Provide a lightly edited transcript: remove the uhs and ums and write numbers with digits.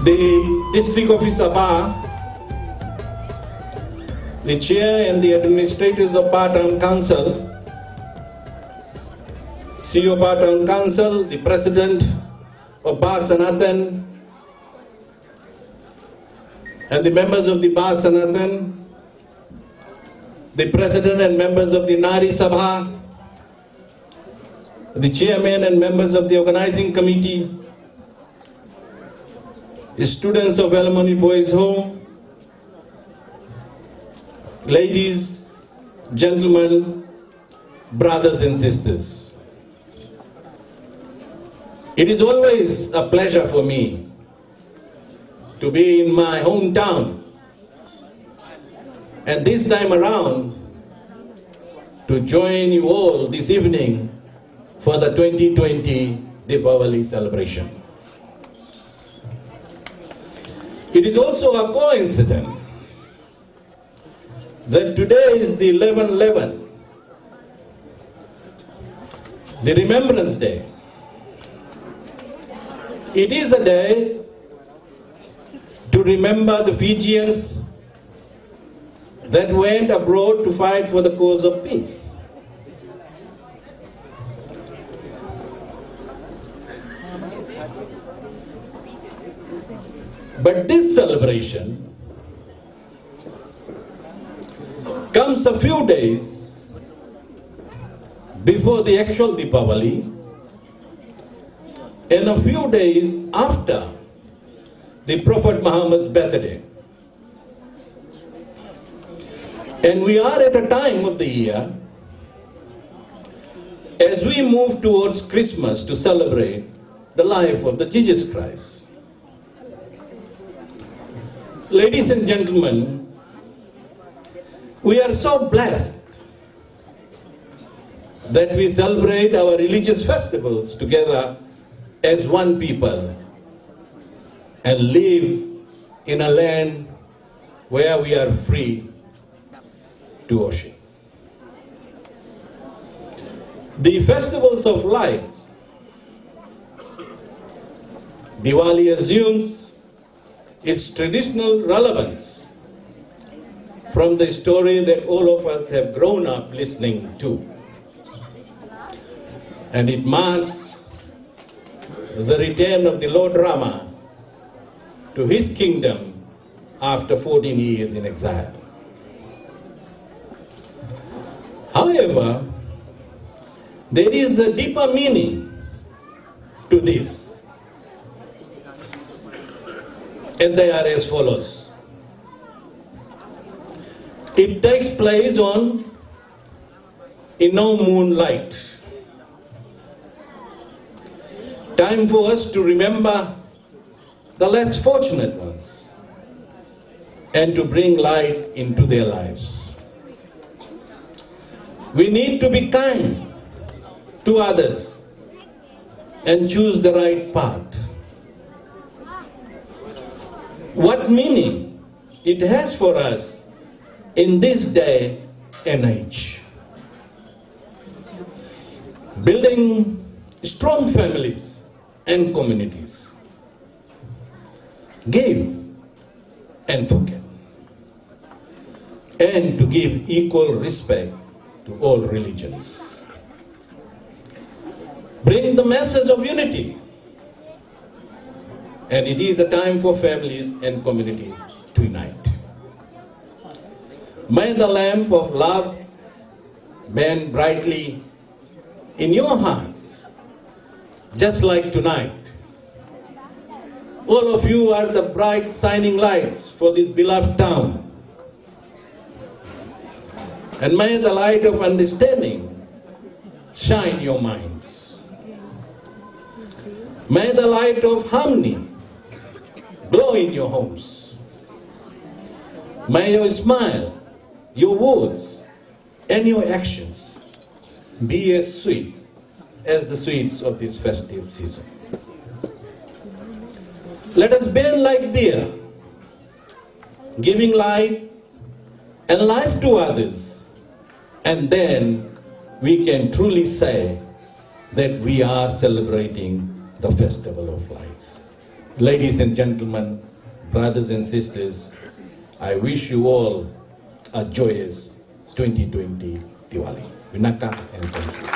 The District Office Sabha, the Chair and the Administrators of Bar Town Council, CEO Bar Town Council, the President of Bar Sanatan, and the members of the Bar Sanatan, the President and members of the Nari Sabha, the Chairman and members of the Organizing Committee, the students of Alimony Boys Home, ladies, gentlemen, brothers and sisters. It is always a pleasure for me to be in my hometown, and this time around to join you all this evening for the 2020 Deepavali celebration. It is also a coincidence that today is the 11/11, the Remembrance Day. It is a day to remember the Fijians that went abroad to fight for the cause of peace. But this celebration comes a few days before the actual Deepavali and a few days after the Prophet Muhammad's birthday. And we are at a time of the year as we move towards Christmas to celebrate the life of the Jesus Christ. Ladies and gentlemen, we are so blessed that we celebrate our religious festivals together as one people and live in a land where we are free to worship. The festivals of lights, Diwali assumes its traditional relevance from the story that all of us have grown up listening to. And it marks the return of the Lord Rama to his kingdom after 14 years in exile. However, there is a deeper meaning to this. And they are as follows. It takes place on no moonlight. Time for us to remember the less fortunate ones and to bring light into their lives. We need to be kind to others and choose the right path. What meaning it has for us in this day and age. Building strong families and communities. Give and forget. And to give equal respect to all religions. Bring the message of unity. And it is a time for families and communities to unite. May the lamp of love burn brightly in your hearts, just like tonight. All of you are the bright shining lights for this beloved town. And may the light of understanding shine your minds. May the light of harmony glow in your homes. May your smile, your words, and your actions be as sweet as the sweets of this festive season. Let us burn like deer, giving light and life to others, and then we can truly say that we are celebrating the Festival of Lights. Ladies and gentlemen, brothers and sisters, I wish you all a joyous 2020 Diwali. Vinaka and thank you.